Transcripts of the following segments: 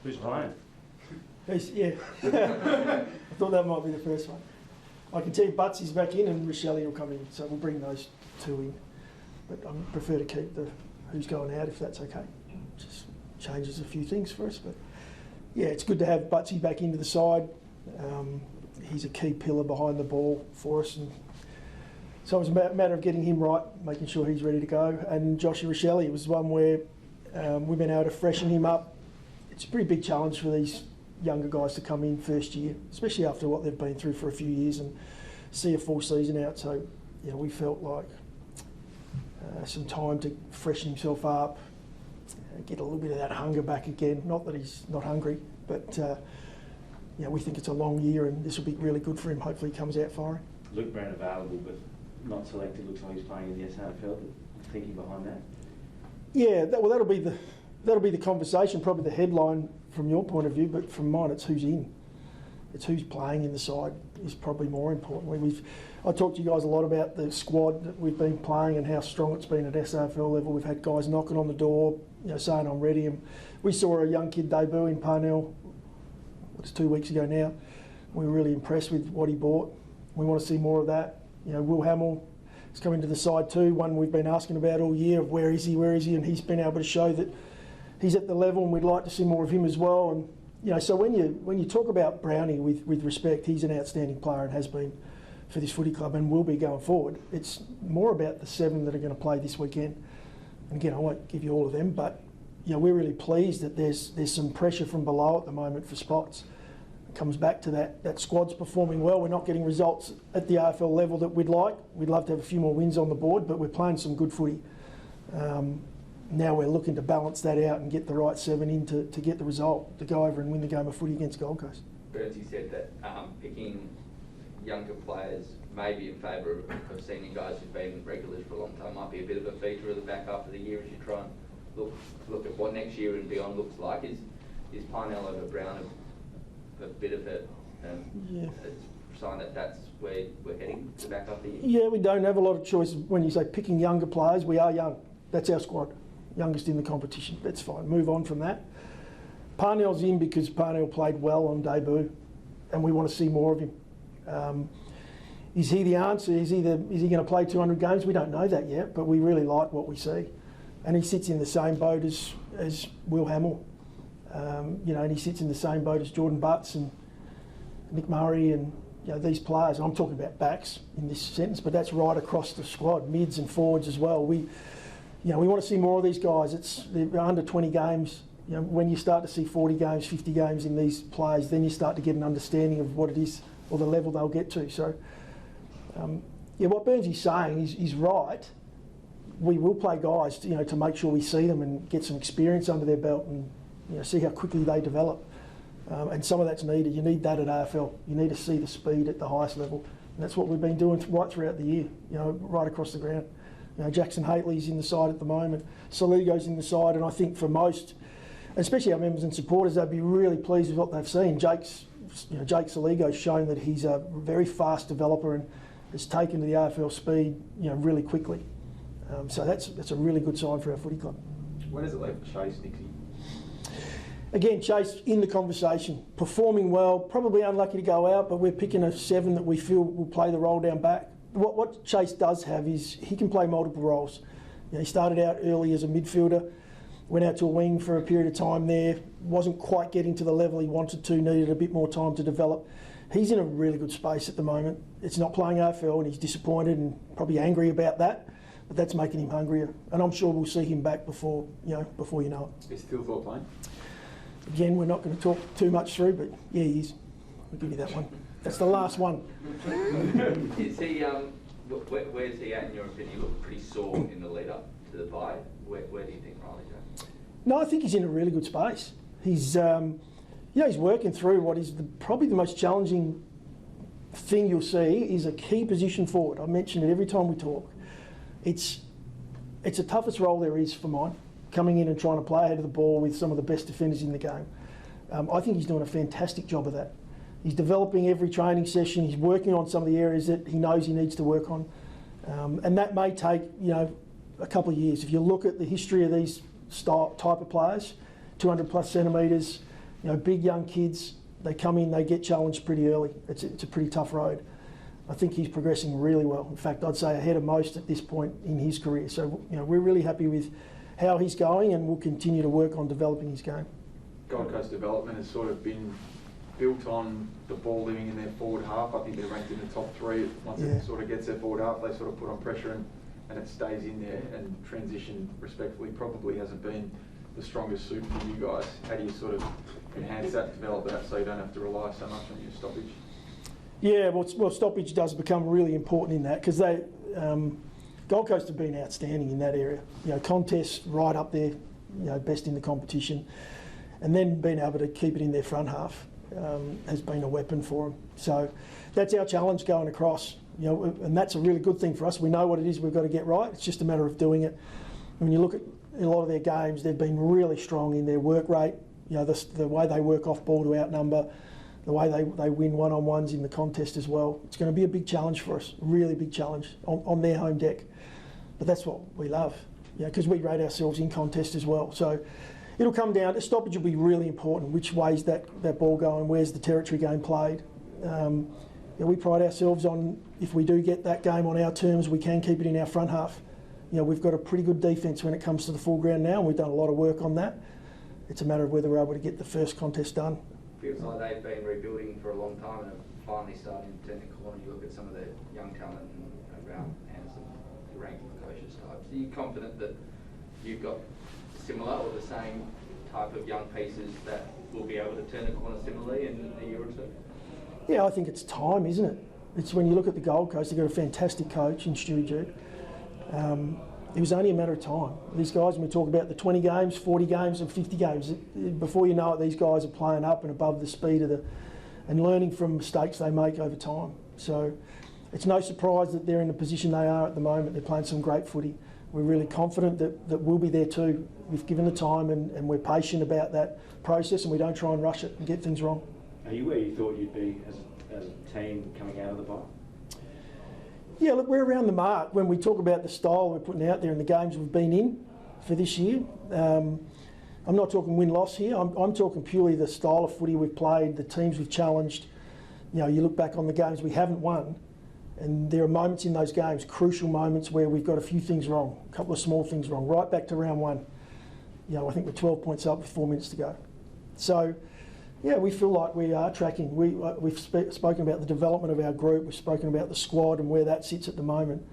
Who's playing? Yeah. I thought that might be the first one. I can tell you Butsy's back in and Rochelle will come in, so we'll bring those two in. But I prefer to keep the who's going out if that's okay. Just changes a few things for us, but yeah, it's good to have Butsy back into the side. He's a key pillar behind the ball for us, and so it was a matter of getting him right, making sure he's ready to go. And Joshy Rochelle was one where we've been able to freshen him up. It's a pretty big challenge for these younger guys to come in first year, especially after what they've been through for a few years and see a full season out. So, you know, we felt like some time to freshen himself up, get a little bit of that hunger back again. Not that he's not hungry, but you know, we think it's a long year and this will be really good for him. Hopefully he comes out firing. Luke Brown available but not selected. Looks like he's playing in the SAFL. Thinking behind that? Yeah, that'll be the conversation, probably the headline from your point of view, but from mine it's who's in. It's who's playing in the side is probably more important. I talked to you guys a lot about the squad that we've been playing and how strong it's been at SAFL level. We've had guys knocking on the door, you know, saying I'm ready. And we saw a young kid debut in Parnell, it's 2 weeks ago now. We were really impressed with what he brought. We want to see more of that. You know, Will Hamill has come into the side too, one we've been asking about all year of where is he, and he's been able to show that he's at the level and we'd like to see more of him as well. And you know, so when you talk about Brownie with respect, he's an outstanding player and has been for this footy club and will be going forward. It's more about the 7 that are going to play this weekend. And again, I won't give you all of them, but you know, we're really pleased that there's some pressure from below at the moment for spots. It comes back to that squad's performing well. We're not getting results at the AFL level that we'd like. We'd love to have a few more wins on the board, but we're playing some good footy. Now we're looking to balance that out and get the right 7 in to get the result, to go over and win the game of footy against Gold Coast. Burnsy said that picking younger players maybe in favour of senior guys who've been regulars for a long time might be a bit of a feature of the back half of the year as you try and look at what next year and beyond looks like. Is Parnell over Brown a bit of a sign that that's where we're heading to the back half of the year? Yeah, we don't have a lot of choice when you say picking younger players. We are young. That's our squad. Youngest in the competition. That's fine. Move on from that. Parnell's in because Parnell played well on debut and we want to see more of him. Is he the answer? Is he going to play 200 games? We don't know that yet, but we really like what we see. And he sits in the same boat as Will Hamill. You know, and he sits in the same boat as Jordan Butts and Nick Murray and you know, these players. I'm talking about backs in this sentence, but that's right across the squad, mids and forwards as well. We want to see more of these guys. They're under 20 games. You know, when you start to see 40 games, 50 games in these players, then you start to get an understanding of what it is or the level they'll get to. So, what Burnsy's saying is right. We will play guys, you know, to make sure we see them and get some experience under their belt and you know, see how quickly they develop. And some of that's needed. You need that at AFL. You need to see the speed at the highest level. And that's what we've been doing right throughout the year, you know, right across the ground. You know, Jackson Haitley's in the side at the moment. Soligo's in the side, and I think for most, especially our members and supporters, they'd be really pleased with what they've seen. Jake Soligo's shown that he's a very fast developer and has taken to the AFL speed, you know, really quickly. So that's a really good sign for our footy club. When does it leave Chase, Nixie? Again, Chase in the conversation, performing well, probably unlucky to go out, but we're picking a 7 that we feel will play the role down back. What Chase does have is he can play multiple roles. You know, he started out early as a midfielder, went out to a wing for a period of time there, wasn't quite getting to the level he wanted to, needed a bit more time to develop. He's in a really good space at the moment. It's not playing AFL and he's disappointed and probably angry about that, but that's making him hungrier. And I'm sure we'll see him back before you know it. Is Phil Thorpe playing? Again, we're not going to talk too much through, but yeah, he is. I'll give you that one. That's the last one. Is he, where's he at in your opinion? He looked pretty sore in the lead up to the bye. Where do you think Riley's at? No, I think he's in a really good space. He's working through what is probably the most challenging thing you'll see is a key position forward. I mention it every time we talk. It's the toughest role there is for mine, coming in and trying to play ahead of the ball with some of the best defenders in the game. I think he's doing a fantastic job of that. He's developing every training session. He's working on some of the areas that he knows he needs to work on. And that may take, you know, a couple of years. If you look at the history of these type of players, 200 plus centimetres, big young kids, they come in, they get challenged pretty early. It's a pretty tough road. I think he's progressing really well. In fact, I'd say ahead of most at this point in his career. So, we're really happy with how he's going, and we'll continue to work on developing his game. Gold Coast development has sort of been built on the ball living in their forward half. I think they're ranked in the top 3. Once it sort of gets their forward half, they sort of put on pressure and it stays in there, and transition, respectfully, probably hasn't been the strongest suit for you guys. How do you sort of enhance that, develop that, so you don't have to rely so much on your stoppage? Yeah, well, stoppage does become really important in that, because Gold Coast have been outstanding in that area. Contests right up there, best in the competition, and then being able to keep it in their front half has been a weapon for them. So that's our challenge going across, and that's a really good thing for us. We know what it is we've got to get right. It's just a matter of doing it. When you look at a lot of their games, they've been really strong in their work rate. The way they work off ball to outnumber, the way they win one-on-ones in the contest as well. It's going to be a big challenge for us, a really big challenge on their home deck. But that's what we love, because we rate ourselves in contest as well. So it'll come down to stoppage will be really important. Which way's that ball going? Where's the territory game played? We pride ourselves on, if we do get that game on our terms, we can keep it in our front half. We've got a pretty good defence when it comes to the full ground now, and we've done a lot of work on that. It's a matter of whether we're able to get the first contest done. Feels like they've been rebuilding for a long time and are finally starting to turn the corner. You look at some of the young talent around Anderson, the ranking coaches types. Are you confident that you've got similar or the same type of young pieces that will be able to turn the corner similarly in a year or two? Yeah, I think it's time, isn't it? It's when you look at the Gold Coast, they've got a fantastic coach in Stewie Jude. It was only a matter of time. These guys, when we talk about the 20 games, 40 games and 50 games, before you know it, these guys are playing up and above the speed of and learning from mistakes they make over time. So it's no surprise that they're in the position they are at the moment. They're playing some great footy. We're really confident that we'll be there too. We've given the time and we're patient about that process, and we don't try and rush it and get things wrong. Are you where you thought you'd be as a team coming out of the bye? Yeah, look, we're around the mark when we talk about the style we're putting out there and the games we've been in for this year. I'm not talking win-loss here. I'm talking purely the style of footy we've played, the teams we've challenged. You look back on the games we haven't won, and there are moments in those games, crucial moments, where we've got a few things wrong, a couple of small things wrong, right back to round 1. I think we're 12 points up with 4 minutes to go. So, yeah, we feel like we are tracking. We've spoken about the development of our group. We've spoken about the squad and where that sits at the moment.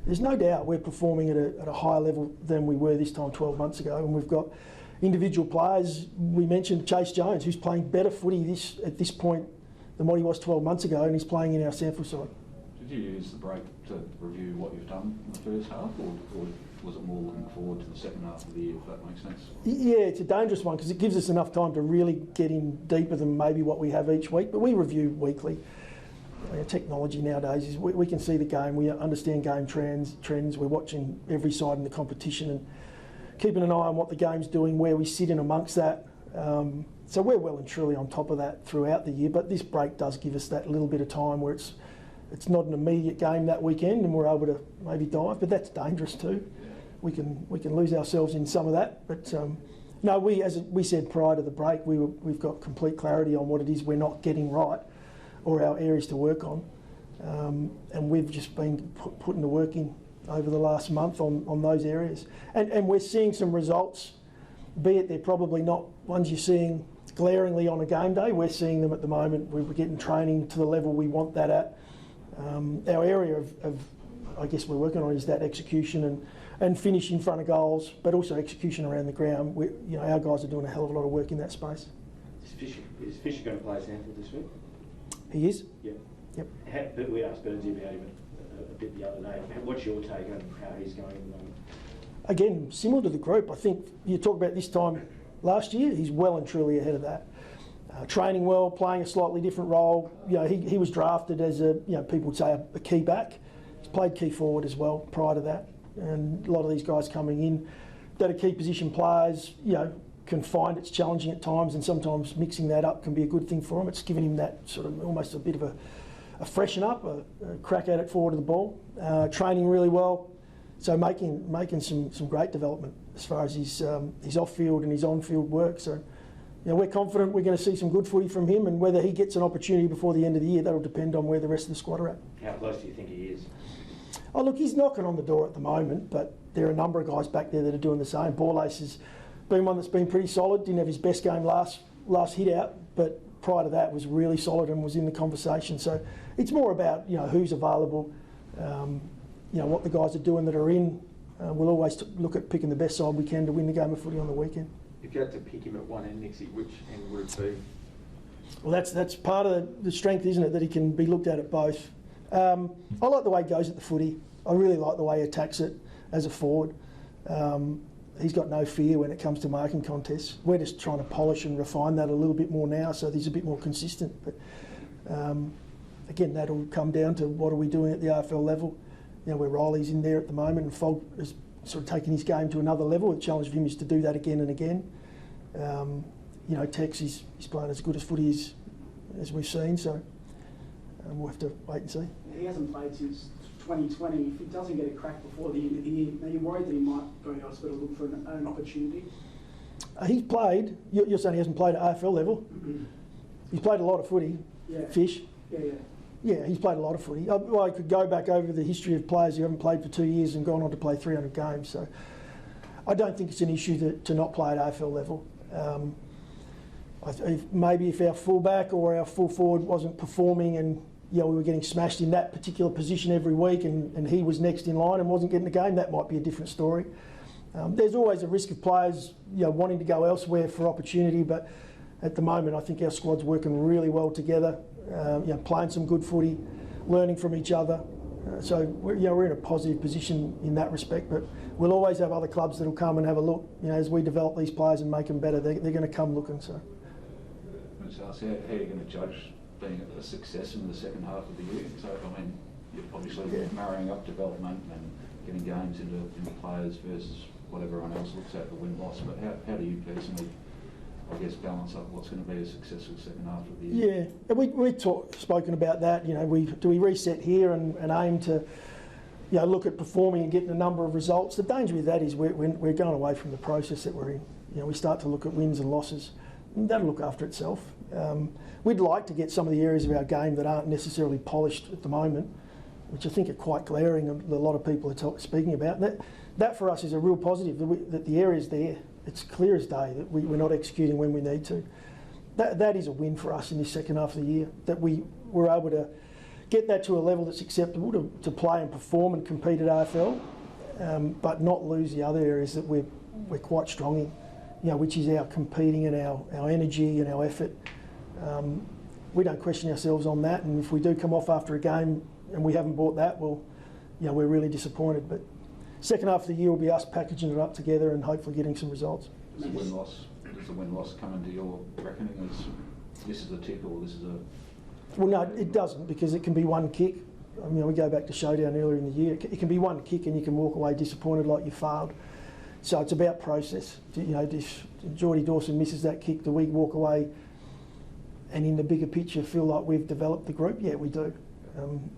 There's no doubt we're performing at a higher level than we were this time 12 months ago. And we've got individual players. We mentioned Chase Jones, who's playing better footy at this point than what he was 12 months ago, and he's playing in our sample side. Did you use the break to review what you've done in the first half, or was it more looking forward to the second half of the year, if that makes sense? Yeah, it's a dangerous one because it gives us enough time to really get in deeper than maybe what we have each week, but we review weekly. Technology nowadays is we can see the game, we understand game trends, we're watching every side in the competition and keeping an eye on what the game's doing, where we sit in amongst that. So we're well and truly on top of that throughout the year, but this break does give us that little bit of time where it's not an immediate game that weekend and we're able to maybe dive, but that's dangerous too. We can lose ourselves in some of that, but no, as we said prior to the break, we've got complete clarity on what it is we're not getting right or our areas to work on, and we've just been putting the work in over the last month on those areas, and we're seeing some results, be it they're probably not ones you're seeing glaringly on a game day. We're seeing them at the moment. We're getting training to the level we want that at. Our area of I guess we're working on is that execution and finish in front of goals, but also execution around the ground. Our guys are doing a hell of a lot of work in that space. Is Fisher going to play Sanford this week? He is. Yeah. Yep. But we asked Burnsy about him a bit the other day. What's your take on how he's going at the moment? Again, similar to the group, I think you talk about this time last year, he's well and truly ahead of that. Training well, playing a slightly different role. He was drafted as people would say a key back. He's played key forward as well prior to that. And a lot of these guys coming in that are key position players, can find it's challenging at times, and sometimes mixing that up can be a good thing for him. It's given him that sort of almost a bit of a freshen up, a crack at it forward of the ball. Training really well, so making some great development as far as his off-field and his on-field work. So we're confident we're going to see some good footy from him, and whether he gets an opportunity before the end of the year, that'll depend on where the rest of the squad are at. How close do you think he is? Oh, look, he's knocking on the door at the moment, but there are a number of guys back there that are doing the same. Borlase has been one that's been pretty solid. Didn't have his best game last hit out, but prior to that was really solid and was in the conversation. So it's more about who's available, what the guys are doing that are in. We'll always look at picking the best side we can to win the game of footy on the weekend. If you had to pick him at one end, Nixie, which end would it be? Well, that's part of the strength, isn't it, that he can be looked at both. I like the way he goes at the footy. I really like the way he attacks it as a forward. He's got no fear when it comes to marking contests. We're just trying to polish and refine that a little bit more now, so he's a bit more consistent. But again, that'll come down to what are we doing at the AFL level. Where Riley's in there at the moment, and Fogg is sort of taking his game to another level. The challenge for him is to do that again and again. Tex is playing as good as footy as we've seen, so we'll have to wait and see. He hasn't played since 2020. If he doesn't get a crack before the end of the year, are you worried that he might go elsewhere to look for an opportunity? He's played. You're saying he hasn't played at AFL level? Mm-hmm. He's played a lot of footy. Yeah. Fish. Yeah. Yeah, he's played a lot of footy. I could go back over the history of players who haven't played for 2 years and gone on to play 300 games. So I don't think it's an issue to not play at AFL level. Maybe if our fullback or our full forward wasn't performing and we were getting smashed in that particular position every week and he was next in line and wasn't getting the game, that might be a different story. There's always a risk of players wanting to go elsewhere for opportunity, but at the moment I think our squad's working really well together. Playing some good footy, learning from each other. So we're in a positive position in that respect, but we'll always have other clubs that'll come and have a look. As we develop these players and make them better, they're going to come looking. So. How are you going to judge being a success in the second half of the year? So you're obviously marrying up development and getting games into players versus what everyone else looks at, the win-loss. But how do you personally, balance up what's going to be a successful second half of the year? Yeah, we've spoken about that. Do we reset here and aim to, look at performing and getting a number of results? The danger with that is we're going away from the process that we're in. We start to look at wins and losses. That'll look after itself. We'd like to get some of the areas of our game that aren't necessarily polished at the moment, which I think are quite glaring, and a lot of people are speaking about. That for us is a real positive, that the area's there. It's clear as day that we're not executing when we need to. That is a win for us in this second half of the year, that we were able to get that to a level that's acceptable to play and perform and compete at AFL, but not lose the other areas that we're quite strong in, which is our competing and our energy and our effort. We don't question ourselves on that, and if we do come off after a game and we haven't brought that, well, we're really disappointed. But second half of the year will be us packaging it up together and hopefully getting some results. Does the win-loss come into your reckoning as this is a tick or this is a... Well, no, it doesn't, because it can be one kick. We go back to Showdown earlier in the year. It can be one kick and you can walk away disappointed like you failed. So it's about process. If Geordie Dawson misses that kick, do we walk away and in the bigger picture feel like we've developed the group? Yeah, we do.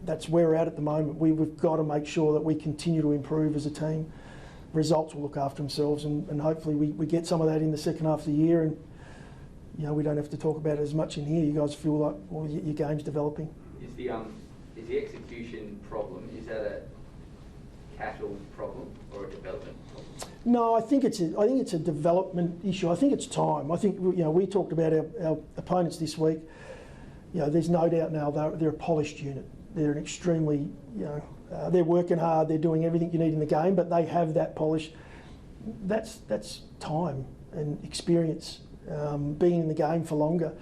That's where we're at the moment. We've got to make sure that we continue to improve as a team. Results will look after themselves, and hopefully we get some of that in the second half of the year, and we don't have to talk about it as much in here. You guys feel like your game's developing. Is the execution problem, is that a cattle problem or a development problem? No, I think it's a development issue. I think it's time. I think we talked about our opponents this week. There's no doubt now they're a polished unit. They're an extremely, they're working hard. They're doing everything you need in the game, but they have that polish. That's time and experience, being in the game for longer.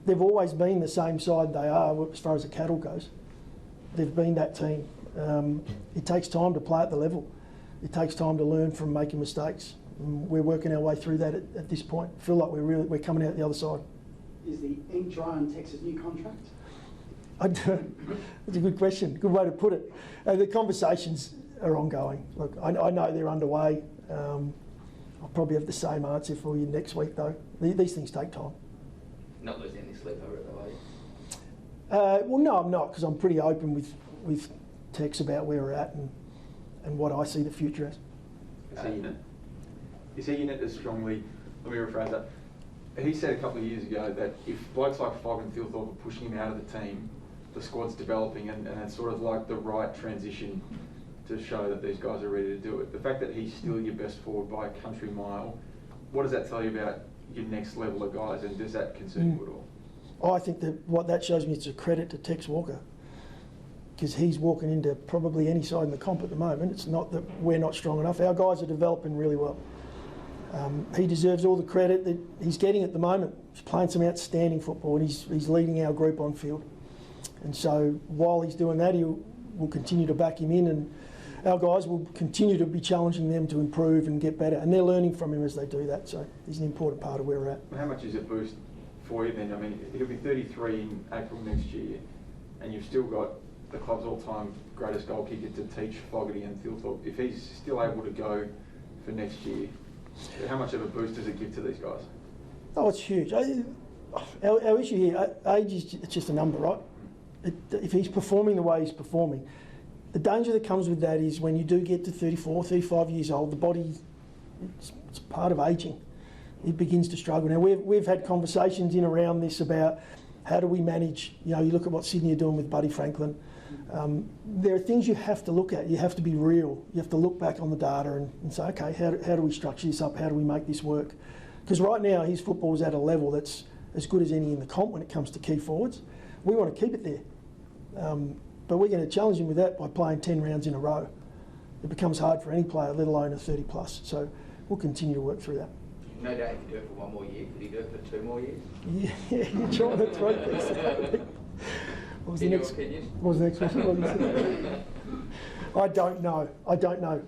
They've always been the same side they are as far as the cattle goes. They've been that team. It takes time to play at the level. It takes time to learn from making mistakes. We're working our way through that at this point. I feel like we're coming out the other side. Is the ink dry on Tex's new contract? That's a good question. Good way to put it. The conversations are ongoing. Look, I know they're underway. I'll probably have the same answer for you next week, though. These things take time. Not losing any sleep over it, though, are you? Well, no, I'm not, because I'm pretty open with Tex about where we're at and what I see the future as. Is he in it as strongly? Let me rephrase that. he said a couple of years ago that if blokes like Fogg and Thilthorpe are pushing him out of the team, the squad's developing, and it's sort of like the right transition to show that these guys are ready to do it. The fact that he's still your best forward by a country mile, what does that tell you about your next level of guys, and does that concern you at all? I think that what that shows me is a credit to Tex Walker, because he's walking into probably any side in the comp at the moment. It's not that we're not strong enough. Our guys are developing really well. He deserves all the credit that he's getting at the moment. He's playing some outstanding football, and he's leading our group on field. And so while he's doing that, we'll continue to back him in, and our guys will continue to be challenging them to improve and get better. And they're learning from him as they do that. So he's an important part of where we're at. How much is it boost for you then? I mean, he'll be 33 in April next year, and you've still got the club's all-time greatest goal kicker to teach Fogarty and Thilthorpe. If he's still able to go for next year, how much of a boost does it give to these guys? Oh, it's huge. Our issue here, age is it's just a number, right? If he's performing the way he's performing, the danger that comes with that is when you do get to 34, 35 years old, the body, it's part of ageing. It begins to struggle. Now, we've had conversations in around this about how do we manage, you look at what Sydney are doing with Buddy Franklin. There are things you have to look at. You have to be real. You have to look back on the data and say, okay, how do we structure this up? How do we make this work? Because right now his football is at a level that's as good as any in the comp when it comes to key forwards. We want to keep it there. But we're going to challenge him with that by playing 10 rounds in a row. It becomes hard for any player, let alone a 30 plus. So we'll continue to work through that. No doubt he could do it for one more year. Could he do it for 2 more years? Yeah, you're trying to throw things. What was the next question? What was the next question? I don't know.